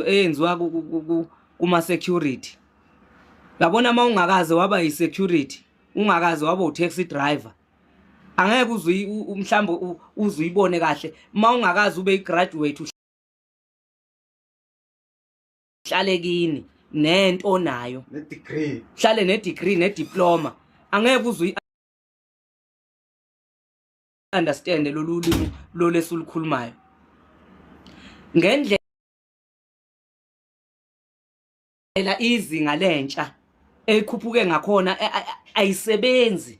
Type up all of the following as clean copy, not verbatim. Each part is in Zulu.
eyenziwa kuma security. Yabona uma ungakaze waba yi security, ungakaze waba u taxi driver. Angeke mhlambe uzuyibone kahle uma ungakaze ube graduate uhlale kini nento nayo ne degree. Uhlale ne degree ne diploma. Angeke understand lolu limi lo lesulukhulumayo. Ngendlela izinga lentsha ekhuphuke ngakhona ayisebenzi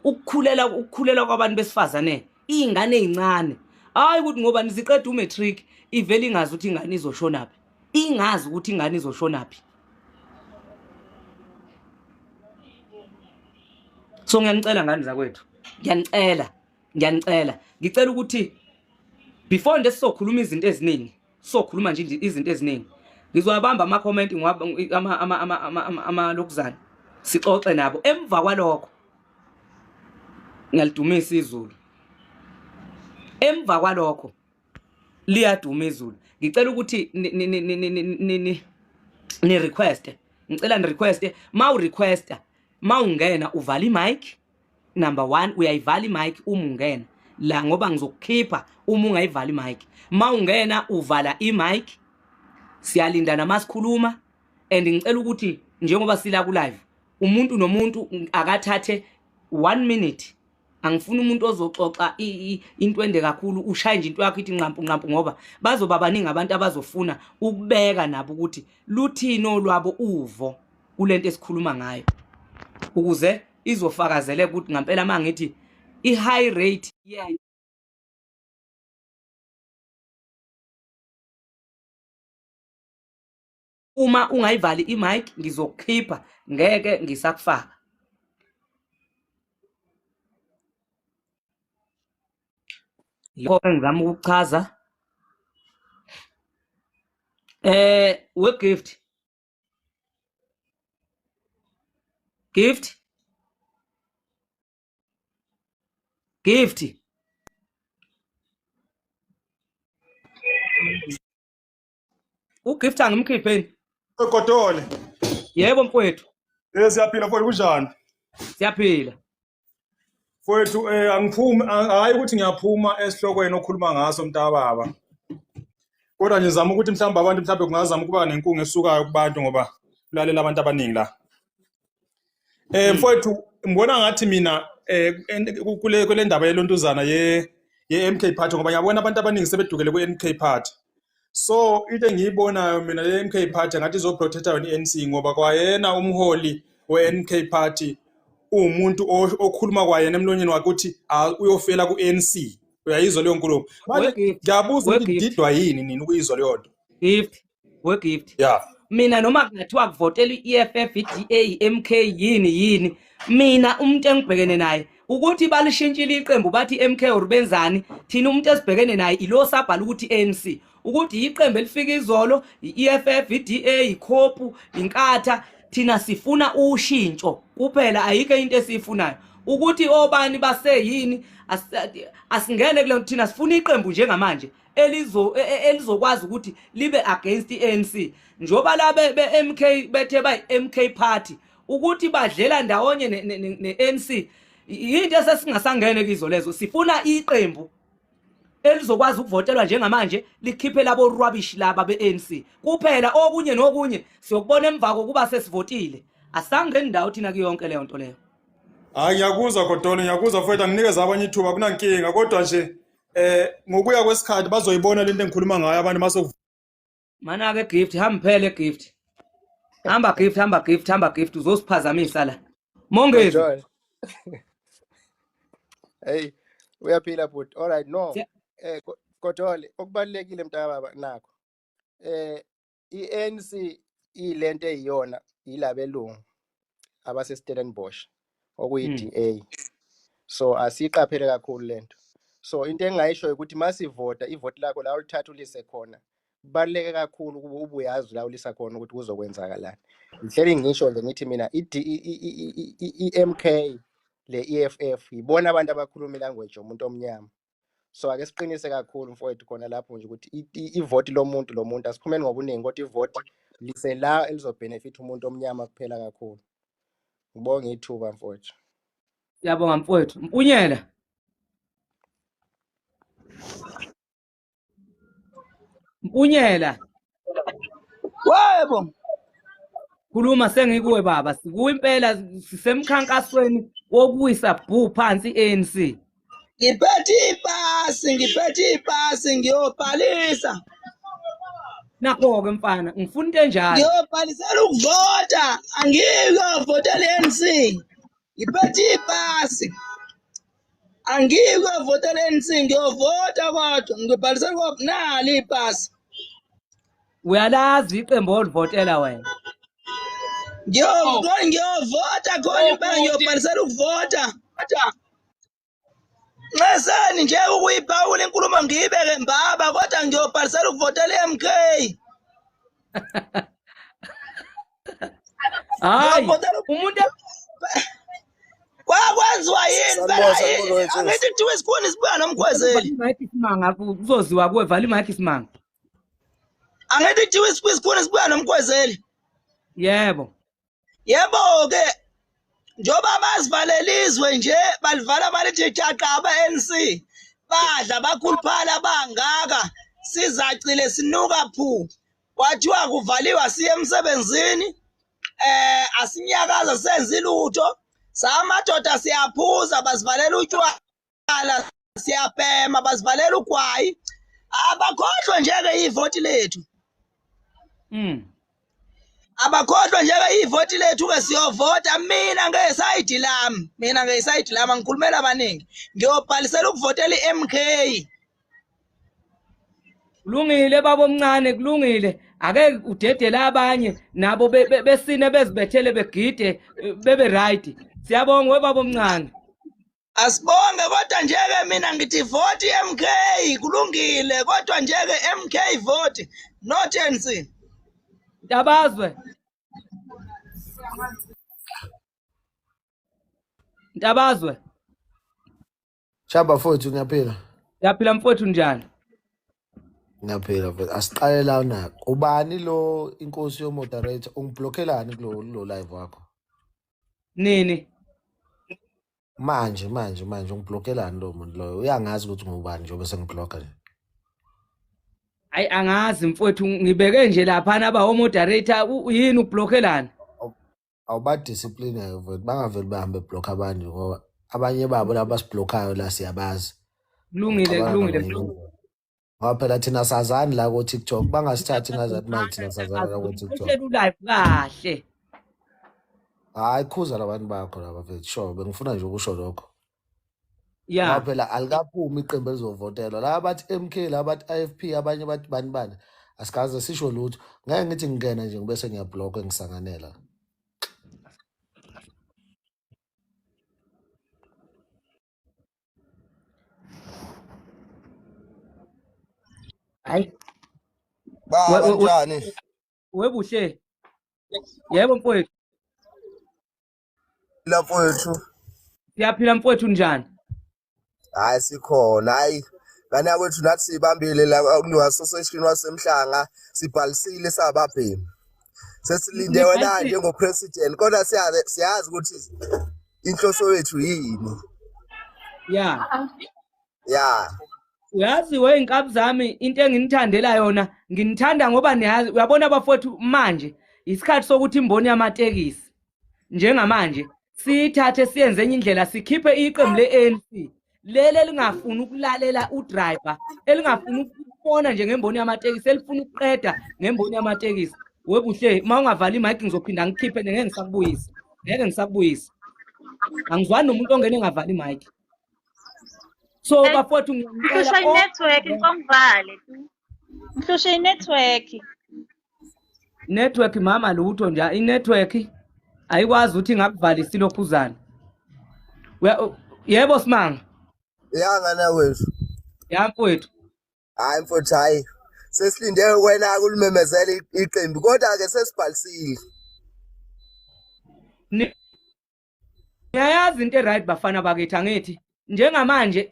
ukukhulela kwabantu besifazane ingane ezincane hayi ukuthi ngoba niziqeda umatric ivele ingazi ukuthi ingane izoshona phi ingazi ukuthi ingane izoshona phi. So ngiyanicela ngani zakwethu ngiyanicela ngicela ukuthi before nje sizokhuluma izinto eziningi sokhuluma nje izinto eziningi ngizowabamba ama comment ama lokuzana sixoxe nabo emva kwalokho ngiyalidumisa izulu emva kwalokho liyaduma izulu ngicela ukuthi ni request ngicela ni request ma u requesta ma ungena uvala imic number 1 uyayivala imic uma ungena la ngoba ngizokukhipha uma ungayivala imic ma ungena uvala imic siyalinda namasikhuluma and ngicela ukuthi njengoba sila ku live umuntu nomuntu akathathe 1 minute angifuni umuntu ozoxoxa into ende kakhulu ushaye nje into yakho ithi nqampu ngoba bazoba baningi abantu abazofuna ukubeka nabo ukuthi luthini olwabo uvo kulento esikhuluma ngayo ukuze izofakazele ukuthi ngempela mangithi I high rate yeah uma ungayivali imic ngizokukhipha ngeke ngisakufaka. Lokho engizama ukuchaza we gift ugift angimkhipheni UGodole. yebo mfowethu Siyaphila mfowethu kunjani? siyaphila Mfowethu angiphumi hayi ukuthi ngiyaphuma esihlokweni okhuluma ngaso mntababa. Kodwa nje zama ukuthi mhlawumbe abantu mhlawumbe kungazama ukuba nenkungu esukayo kubantu ngoba kulalela abantu abaningi la. Mfowethu ngibona ngathi mina kule ndaba yelontuzana ye MK Party ngoba ngiyabona abantu abaningi sebedukele ku MK Party. So into engiyibonayo mina le MK Party ngathi izoprotecta yona iNC ngoba kwayena umholi we MK Party umuntu okhuluma kwayena emlonyeni wakhe ukuthi uyofela ku ANC. Uyayizwa leyo nkulumo. Manje ngiyabuza ukuthi ngididwa yini nini ukuyizwa leyo nto. gift Yeah. Mina noma kungathiwa kuvotelwa iEFF iDA MK yini mina umuntu engibhekene naye ukuthi balishintshile iqembu bathi MK urubenzani thina umuntu esibhekene naye ilo sabhala ukuthi ANC ukuthi iqembu elifika izolo iEFF iDA ikhophu inkatha thina sifuna ushintsho kuphela ayike into esifunayo ukuthi obani baseyini asingene kule thina sifuna iqembu njengamanje elizokwazi ukuthi libe against iANC njoba la be MK bethe bay MK Party ukuthi badlela ndawonye neANC into esesingasangene kizo lezo sifuna iqembu elizokwazi ukuvotelwa njengamanje likhiphe labo rubbish laba beANC kuphela okunye nokunye siyokubona emva kokuba sesivotile asangeni ndawo thina kuyonke leyo nto leyo. Hayi ngiyakuzwa Godole ngiyakuzwa mfowethu anginikeza abanye ithuba kunankinga kodwa nje ngokuya kwesikhathi bazoyibona lento engikhuluma ngayo abantu maso mana ke gift hamba gift hamba gift uzosiphazamisa la mongezi. Hey uyaphila but all right no Godole okubalekile mntababa nakho iANC ilento eyiyona yilabelungu abase Stellenbosch okuyi-DA so asiqaphele kakhulu lento so into engayisho ukuthi masivota ivoti lakho la ulithatha ulise khona baleke kakhulu ukuba ubuyazi la ulisa khona ukuthi kuzokwenzakalani ngihleli ngisho nje ngithi mina iMK le EFF ibona abantu abakhuluma language yomuntu omnyama so ake siqinise kakhulu mfowethu khona lapho nje ukuthi ivoti lomuntu asiphumeni ngobuningi kodwa ivoti lisela elizobenefit umuntu omnyama kuphela kakhulu. Ngibonga ithuba mfowethu. Siyabonga mfowethu. Mpunyela. Mpunyela. Yebo. Khuluma sengikuwe baba, sikuwe impela sisemkhankasweni wokuwisa bhu phansi ANC. Ngiphethe ipasi ngiyobhalisa. Nakho ke mfana, ngifuna into enjalo. Ngiyobhalisela ukuvota, angikavotela ANC. Ngiphethe ipasi. Angikavotela ANC, ngiyovota kodwa ngibhalisela nalo ipasi. Uyalazi iqembu olivotela wena. Ngiyovota khona impela ngiyobhalisela ukuvota. Ngesani nje ukuyiphawula inkulumo ngiyibeke mbaba kodwa ngiyobhalisela ukuvotela MK. Hayi, umuntu kwakwenziwa yini phela yini? Angithi kuthiwa isikhona isibuya nomkhwezeli. Imike isimanga kuzoziwa kuwe, vala imike isimanga. Angithi kuthiwa isikhona isibuya nomkhwezeli. Yebo. Yebo-ke, njengoba bazivalelizwe nje balivala balithi jaqa aba-ANC badla bakhuluphala bangaka sizacile sinuka phu kwathiwa kuvaliwa siye emsebenzini asinyakaza senze lutho samadoda siyaphuza basivalela utshwala siyabhema basivalela ugwayi abakhohlwa njeke ivoti lethu abakhohlwa njeke ivoti lethu ke siyovota mina ngesayidi lami ngikhulumela abaningi ngiyobhalisela ukuvotela iMK. Kulungile baba omncane, kulungile. Ake udedele abanye nabo besine bezibethele begide bebe right. Siyabonga webaba omncane. Asibonge kodwa njeke mina ngithi vote iMK kulungile kodwa njeke MK vote not ANC. Ntabazwe. Ntabazwe. Shaba mfowethu ngiyaphila. Yaphila mfowethu njani? Ngiyaphila mfowethu. Asiqale la na. Ubani lo inkosi yo moderator ungiblockelani kulo live wakho? Nini? Manje ungiblockelani lo muntu loyo? Uyangazi ukuthi ngubani nje bese ngiblocka nje. Ayi angazi mfowethu ngibeke nje lapha aba moderator yini ublockelani? Awuba discipline mfowethu bangaveli bahambe block abantu ngoba abanye babo laba basiblockayo la siyabazi. Kulungile. Ngoba phela thina sazani la ku TikTok bangasithathi ngazathi manje thina sazana la ku TikTok. Uhlelo live kahle. Hayi khuza labantu bakho laba mfethu sure bengifuna nje ukusho lokho. Yeah. Ngoba phela alikaphumi iqembu elizovotelwa la bathi MK la bathi IFP abanye bathi bani asikaze sisho lutho ngeke ngithi ngingena nje ngibese ngiyablock ngisanganela. Hayi. Kanjani? Webuhle. Yebo mfowethu. Lapho wethu. Siyaphila mfowethu njani? Hayi sikhona. Hayi. Kana kwethu nathi sibambile la ku-association wasemhlanga sibhalisile sababhemi. Sesilinde wena njengopresident kodwa siyazi ukuthi inhloso yethu yini. Yeah. Uyazi weinkabi zami into enginithandela yona nginithanda ngoba niyazi uyabona abafowethu manje isikhathi sokuthi imboni yamatekisi njengamanje sithathe siyenze enye indlela sikhiphe iqembu leANC lele lingafuni ukulalela udriver elingafuni ukubona nje ngemboni yamatekisi elifuna ukuqeda ngemboni yamatekisi webuhle mawungavala imic ngizophinda ngikhiphe ngeke ngisakubuyisa angizwani nomuntu ongene ngavala imic. So bafowethu ngihlusha i-network ngivale ngihlusha network mama lutho nje i-network ayikwazi ukuthi ngakuvalisa lokhuzana. Yebo Simanga. Ngana wethu. Mfowethu. Hayi mfowethu hayi. Sesilinde wena ulimemezela iqembu kodwa ke sesibhalisile. Niyayazi into right bafana bakithi angithi njengamanje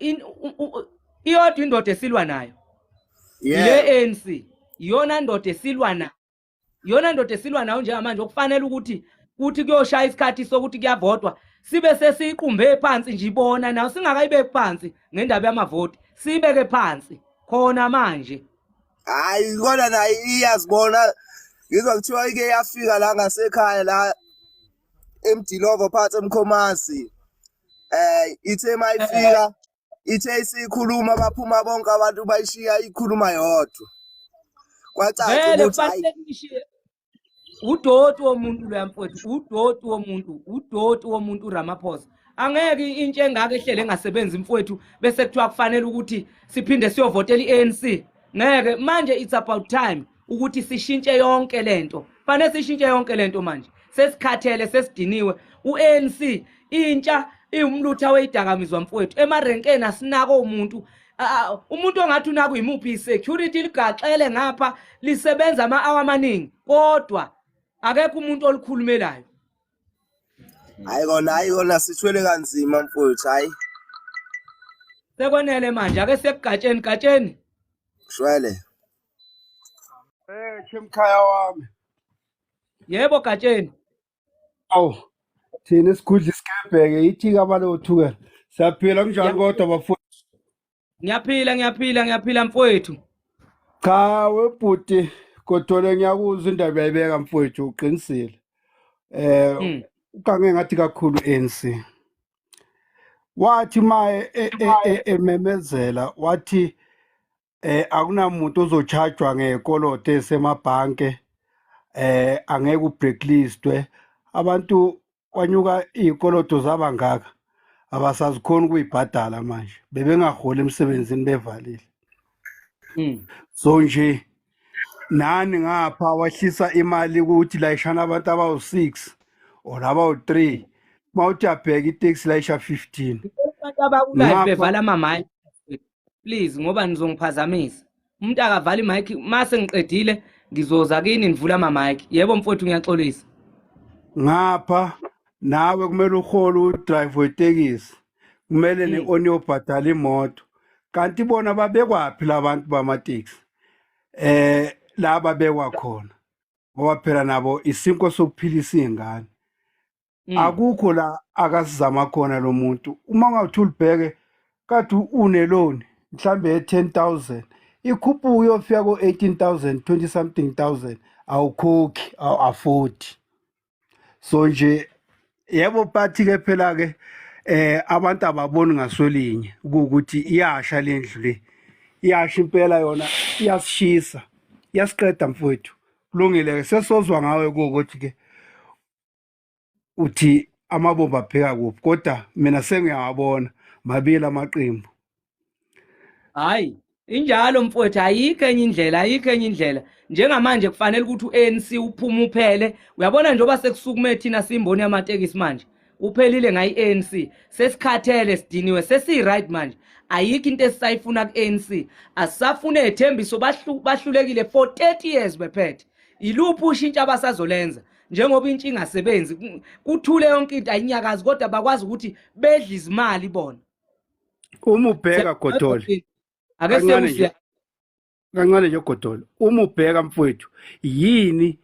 iyodwa indoda esilwa nayo ile ANC iyona ndoda esilwa nayo iyona ndoda esilwa nayo njengamanje okufanele ukuthi kuyoshaya isikhathi sokuthi kuyavotwa sibe sesiqumbe phansi nje ibona nawo singakayibeki phansi ngendaba yamavoti sibeke phansi khona manje. Hayi kona nayo iyazibona ngizwa kuthiwa ike yafika la ngasekhaya la eMdilovo phansi eMkhomasi ithe mayifika ithe isikhuluma baphuma bonke abantu bayishiya ikhuluma yodwa kwacaca Vele ukuthi hayi kufanele nishiye udoti womuntu lo mfowethu udoti womuntu uRamaphosa angeke intshe engaka ehlele engasebenzi mfowethu bese kuthiwa kufanele ukuthi siphinde siyovotela iANC ngeke manje it's about time ukuthi sishintshe yonke lento fanele sishintshe yonke lento manje sesikhathele sesidiniwe uANC intsha iwumlutha weyidakamizwa mfowethu emarenkeni asinako umuntu umuntu ongathi unako imuphi security ligaxele ngapha lisebenza ama-hour amaningi kodwa akekho umuntu olikhulumelayo. hayi kona sithwele kanzima mfowethu hayi Sekwenele manje ake sekugatsheni shwele Chemkhaya wami. yebo gatsheni. Awu. Thina isigudla isikebheke ithi kabalothuke. Siyaphila kunjani kodwa bafowethu? Ngiyaphila mfowethu. Cha webhuti kodwa ngiyakuzwa indaba yayibeka mfowethu uqinisile. Ukange ngathi kakhulu ANC. Wathi maye ememezela wathi akunamuntu ozochargewa ngekoloto esemabhanke angeke ublacklistwe abantu wanyuka izikoloto zabangaka abasazikhona ukuyibhadala manje bebengaholi emsebenzini bevalile so nje nani ngapha wahlisa imali ukuthi layishana abantu abawu6 or abawu3 mawuthi abheka itaxi layisha 15 Abantu abakulayo bevala ama-mic please ngoba nizongiphazamisa umuntu akavala i-mic mase ngiqedile ngizoza kini nivula ama-mic yebo mfowethu ngiyaxolisa ngapha nawe kumele uhole udrive wetekisi kumele ne-on yobhadala imoto kanti bona babekwapi labantu bamateksi laba bekwa khona ngoba phela nabo isinko sokuphilisa izingane akukho la akasizama khona lo muntu uma ungathi ulibheke kade uneloni mhlambe ye10,000 ikhuphuka uyofika ko18,000 20 something thousand awukhokhi afford so nje yebo bathi ke phela ke abantu ababoni ngasolinye ukuthi iyasha lendlu le iyasha impela yona iyasishisa iyasiqeda mfowethu kulungile ke sesozwa ngawe ukuthi ke uthi amabomba apheka kuphi kodwa mina sengiyawabona Mabili Amaqembu. Hayi injalo mfowethu ayikho enye indlela njengamanje kufanele ukuthi uANC uphume uphele uyabona njengoba sekusukume thina simboni yamatekisi manje uphelile ngayi ANC sesikhathele sidiniwe sesi-right manje ayikho into esisayifuna ku-ANC asisafune ethembiso bahlulekile for 30 years bephethe iluphi ushintsho abasazolenza njengoba intsha ingasebenzi kuthule yonke into ayinyakazi kodwa bakwazi ukuthi bedle izimali bona Uma ubheka Godole ake sekusiya kancane nje Godole uma ubheka mfowethu yini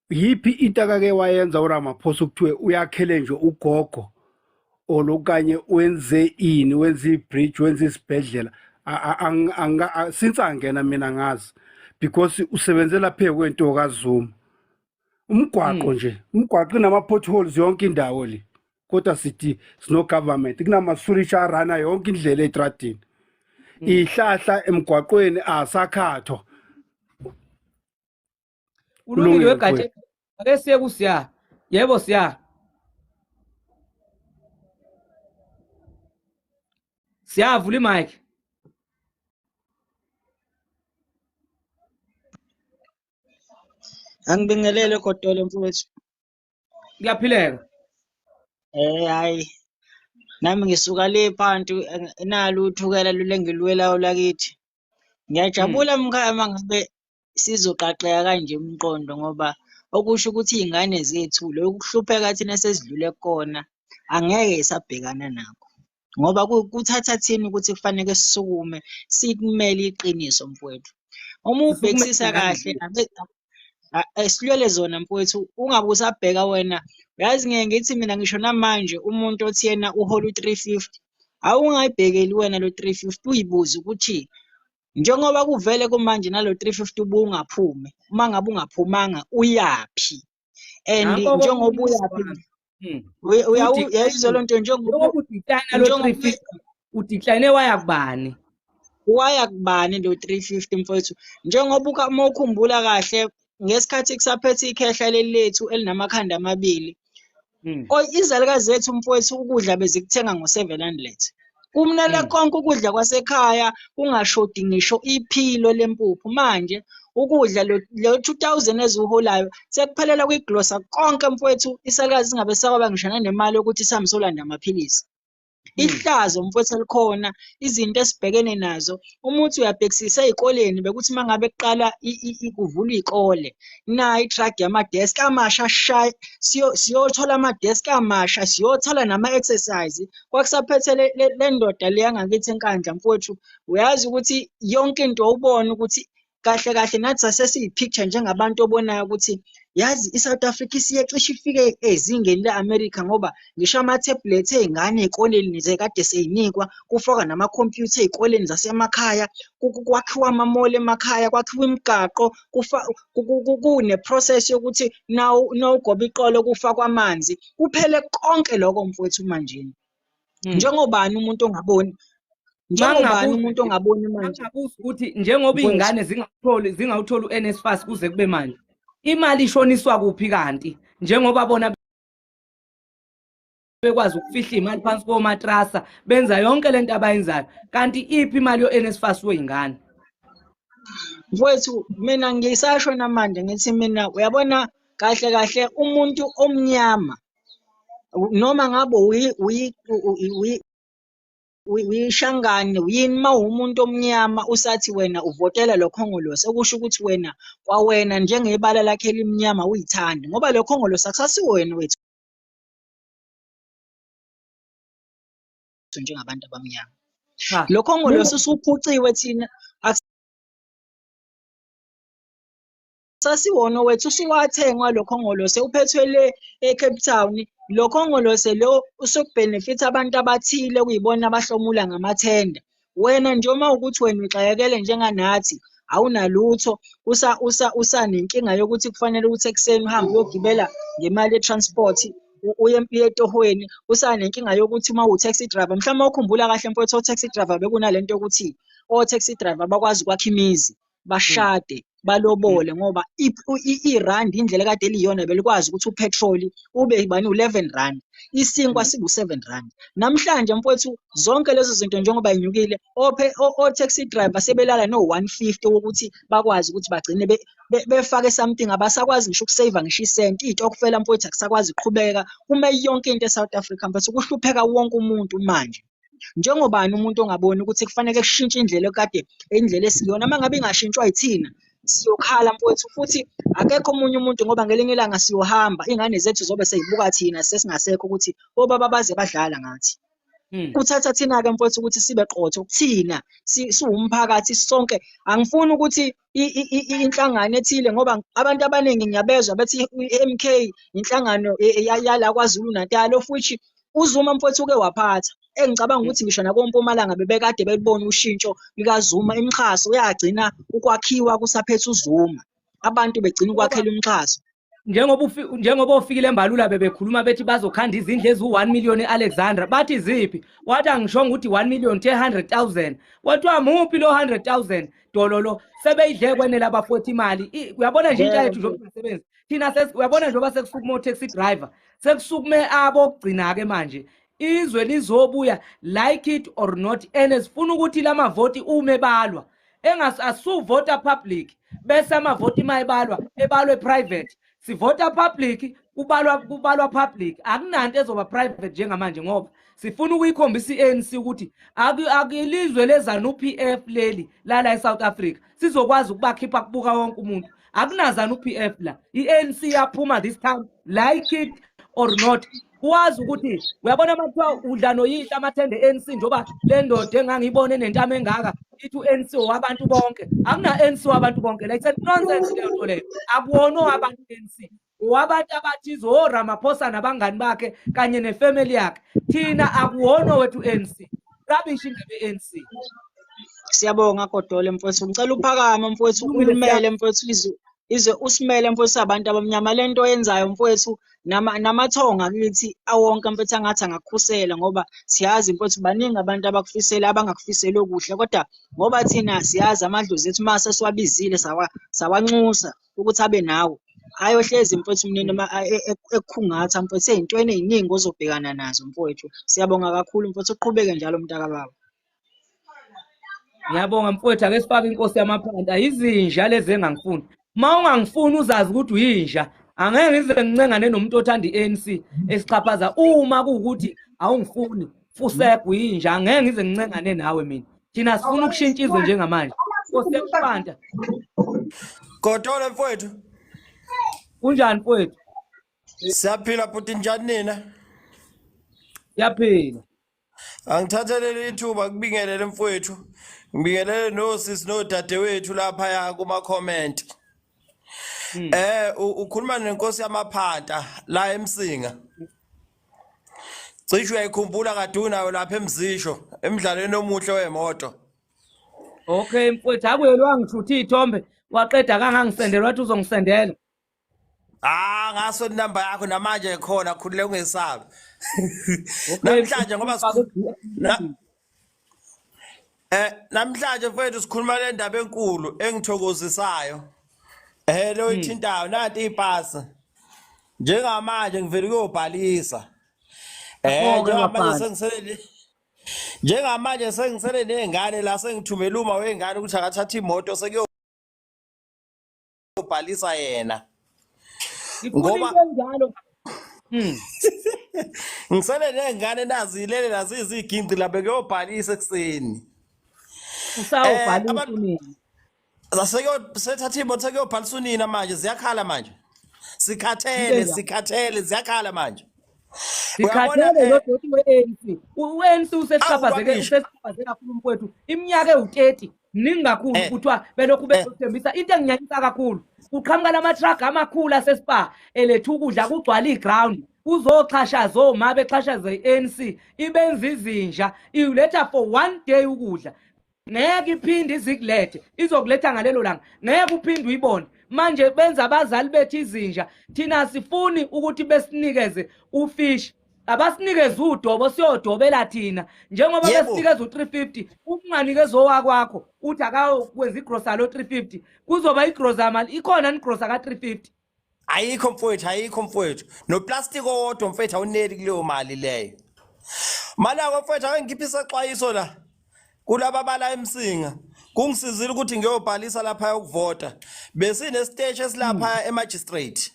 yipi into akake wayenza uRamaphosa ukuthiwe uyakhele nje ugogo olokanye wenze ibridge wenze isibhedlela since angena mina ngazi because usebenzela phe kwento kaZuma umgwaqo nje umgwaqo inama potholes yonke indawo le kodwa sithi sino government kunamasurisha arana yonke indlela etradini ihlahla emgwaqweni asakhathwa ulungile wegatshe ake siye kusiya yebo siya siyavula imic Angibingelele Godole mfowethu. kuyaphileka Hayi. Nami ngisuka le phansi nalo uthukela lulengilwelayo lakithi. Ngiyajabula mkhaya mangabe sizoqaqeka kanje umqondo ngoba okusho ukuthi izingane zethu lokuhlupheka thina sesidlule kona angeke sabhekana nakho. ngoba kuthatha thini ukuthi kufanele sisukume sikumele iqiniso mfowethu. Uma Sisukume ubhekisisa ngani kahle mfethu? esilwele zona mfowethu, ungabe usabheka wena. Yazi ngeke ngithi mina ngisho namanje umuntu othi yena uhola u-350, awungayibhekeli wena lo 350, uyibuze ukuthi njengoba kuvele kumanje nalo 350 ubungaphumi, uma ngabe ungaphumanga uyaphi, and Nanko njengoba umbuzo uyaphi wami. Uthi uyayizwa kanje, loo nto njengoba njengoba udecline lo njengoba 350 udecline waya kubani? waya kubani lo 350 mfowethu, njengoba uma ukhumbula kahle ngesikhathi kusaphethe ikhehla leli lethu elinamakhanda amabili, izalukazi zethu mfowethu ukudla bezikuthenga ngo-700. Kumnela konke ukudla kwasekhaya kungashodi ngisho iphilo lempuphu. Manje ukudla lo 2000 eziwuholayo sekuphelela kwiglosa konke mfowethu, isalukazi singabe sakwaba ngisho nanemali yokuthi sihambe solanda amaphilisi. Ihlazo mfowethu elikhona, izinto esibhekene nazo, umuthi uyabhekisisa ey'koleni bekuthi uma ngabe kuqala kuvulwa iy'kole, nayi i-truck yamadeski amasha siyothola amadeski amasha, siyothola nama-exercise. Kwakusaphethe le ndoda le yangakithi eNkandla mfowethu, uyazi ukuthi yonke into wawubona ukuthi kahle kahle nathi sasesiyipicture njengabantu obonayo ukuthi yazi i-South Africa isiyecishe ifike ezingeni le-America, ngoba ngisho ama-tablet ey'ngane ey'koleni zekade seyinikwa, kufakwa namakhompyutha ey'koleni zasemakhaya, kwakhiwa ama-mall emakhaya, kwakhiwa imigaqo, kune-process yokuthi nawugoba iqolo kufakwa amanzi, kuphele konke lokho mfowethu manjeni. Njengobani umuntu ongaboni? Njengobani umuntu ongaboni manje? Mangabuza ukuthi njengoba iy'ngane zingawutholi u-NSFAS kuze kube manje, imali ishoniswa kuphi kanti njengoba bona bekwazi ukufihla imali phansi komatrasa benza yonke lento abayenzayo, kanti iphi imali yo-NSFAS wey'ngane? Mfowethu mina ngisasho namanje ngithi mina uyabona kahle kahle umuntu omnyama noma ngabe uyishangane yini, uma uwumuntu omnyama usathi wena uvotela lo khongolose, okusho ukuthi wena kwawena njengebala lakhe elimnyama uyithanda, ngoba lo khongolose akusasiwena wethu njengabantu abamnyama. Lo khongolose usuphuciwe thina sasiwona wethu, usuwathengwa lo khongolose, uphethwe le eCape Town. Lo khongolose lo usukubhenefitha abantu abathile okuyibona abahlomula ngamathenda. Wena nje uma ukuthi wena uxakekele njenganathi, awunalutho, usanenkinga yokuthi kufanele ukuthi ekuseni uhambe uyogibela ngemali ye-transport uye etohweni, usanenkinga yokuthi uma uwu-taxi driver, mhlawumbe ukhumbula kahle mfowethu, o-taxi driver bekunalento yokuthi o-taxi driver bakwazi ukwakha imizi, bashade, balobole, ngoba irandi indlela kade eliyona belikwazi ukuthi upetroli ube ibani u-11 rand, isinkwa sibu-7 rand. Namhlanje mfowethu zonke lezo zinto njengoba yinyukile, o-taxi driver sebelala no-150 wokuthi bakwazi ukuthi bagcine befake something, abasakwazi ngisho ukuseva ngisho isenti, iy'tokufela mfowethu akusakwazi uqhubeka, kume yonke into e-South Africa mfowethu, kuhlupheka wonke umuntu manje. Njengobani umuntu ongaboni ukuthi kufanele kushintshe indlela ekade indlela esiyona, uma ngabe ingashintshwa yithina siyokhala mfowethu, futhi akekho omunye umuntu, ngoba ngelinye ilanga siyohamba iy'ngane zethu zobe seyibuka thina sesingasekho ukuthi obaba baze badlala ngathi. Kuthatha thina-ke mfowethu ukuthi sibe qotho thina siwumphakathi sonke. Angifuni ukuthi inhlangano ethile, ngoba abantu abaningi ngiyabezwa bethi i-MK inhlangano yala KwaZulu Natal, of which uZuma mfowethu uke waphatha. Engicabanga ukuthi ngisho nakoMpumalanga bebekade belibona ushintsho likaZuma, imikhaso uyagcina ukwakhiwa kusaphethe uZuma, abantu begcina ukwakhela imikhaso. Njengoba ofikile eMbalula bebekhuluma bethi bazokhanda izindlu eziwu-1 million e-Alexandra, bathi ziphi? Wathi angishongo ukuthi 1 million 100,000. Kwathiwa muphi lo 100,000 dololo? Sebeyidle kwenela abafowethu imali. Uyabona nje intsha yethu njengoba isebenza thina uyabona njengoba sekusukume o-taxi driver, sekusukume abokugcina-ke manje. Izwe lizobuya like it or not, and sifuna ukuthi lamavoti ume balwa asuvota public bese amavoti ebalwe private, sivota public kubalwa public, akunanto ezoba private njengamanje, ngoba sifuna ukuyikhombisa i-ANC ukuthi akilizwe leZANU-PF leli la eSouth Africa sizokwazi ukubakhipha kubuka wonke umuntu. AkunaZANU-PF la, i-ANC yaphuma this time like it or not. wazi ukuthi uyabona mathiwa udla noyihla amathende ANC njoba le ndoda engangiyibone nentamo engaka ithi u-ANC wabantu bonke akuna-ANC wabantu bonke like it's nonsense leyo nto leyo akuwona owabantu ANC wabantu abathize oRamaphosa nabangani bakhe kanye nefamily yakhe thina akuwona wethu ANC rubbish indebe ANC. Siyabonga Godole mfowethu. Ngicela uphakama mfowethu umele mfowethu izwe usimele mfowethu abantu abamnyama lento oyenzayo mfowethu namathonga kithi awonke mfowethu angathi angakukhusela ngoba siyazi mfowethu baningi abantu abakufisela abangakufisela okuhle kodwa ngoba thina siyazi amadlozi ethu mase siwabizile sawanxusa ukuthi abe nawo ayohlezi mfowethu mnini ekukhungatha mfowethu ezintweni eziningi ozobhekana nazo mfowethu. Siyabonga kakhulu mfowethu uqhubeke njalo mntaka baba. Ngiyabonga mfowethu ake sifake inkosi yamaphanda izinja lezi engangifuni ma ungangifuni uzazi ukuthi uyinja angeke ngize ngincengane nomuntu othanda i-ANC esichaphaza uma kuwukuthi awungifuni fuseko uyinja angeke ngize ngincengane nawe mina thina sifuna ukushintsha izwe njengamanje inkosi yamaphanda. Godole mfowethu Kunjani mfowethu? siyaphila futhi njani nina? Yaphila. Angithathelele ithuba kubingelele mfowethu. Ngibingelele nosisi nodadewethu lapha ya kuma comment. Ukhuluma nenkosi yamaphanda la eMsinga. Cishe uyayikhumbula kaduna lapha eMzisho emidlalweni omuhle wemoto. Okay mfowethu akuyelwa ngishutha ithombe waqeda kangangisendela wathi uzongisendela. Ngaso inamba yakho namanje ekhona khulile ungesabi. Namhlanje ngoba namhlanje mfowethu sikhuluma le ndaba enkulu engithokozisayo. Lo ithintayo nathi ipasi. Njengamanje ngivela ukuyobhalisa. Njengamanje sengisele nezingane la sengithumela uma wengane ukuthi akathatha imoto sekuyobhalisa yena. Ngoba njalo ngisele nezingane nazilele naziziginqi la bekuyobhalisa ekseni. Usawubhalisa nini? Sethatha imoto sekuyobhalisa unina manje ziyakhala manje. Sikhathele ziyakhala manje. Sikhathele lo doti we-ANC. U-ANC usesichaphazeke kakhulu mfowethu. Iminyaka ewu-30 mningi kakhulu kuthiwa belokhu bethembisa into enginyanyisa kakhulu. Kuqhamuka lama-truck amakhulu asespa eletha ukudla kugcwala iground kuzoxhashaza oma bexhashaza i-ANC ibenza izinja iletha for one day ukudla. Ngeke iphinde izikulethe izokuletha ngalelo langa ngeke uphinde uyibone manje benza abazali bethu izinja thina sifuni ukuthi besinikeze ufish abasinikeze udobo siyodobela thina njengoba besinikeza u350 ukunganikeza owakwakho uthi akakwenza igrocery lo 350 kuzoba igrocery mali ikhona igrocery ka350 ayikho mfowethu no plastic owodwa mfowethu awuneli kuleyo mali leyo mana mfowethu ake ngiphi isexwayiso la kulaba bala eMsinga kungisizile ukuthi ngiyobhalisa lapha ukuvota besine stage esilapha emagistrate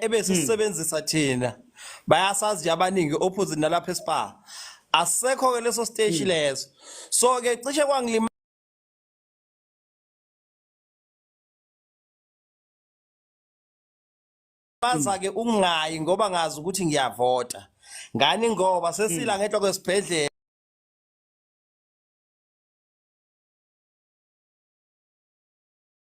ebese sisebenzisa thina bayasazi abaningi opposite nalapha eSpa asekho ke leso stage leso so ke cishe kwangilima baza ke ungayi ngoba ngazi ukuthi ngiyavota ngani ngoba sesila ngenhla kwesibhedlela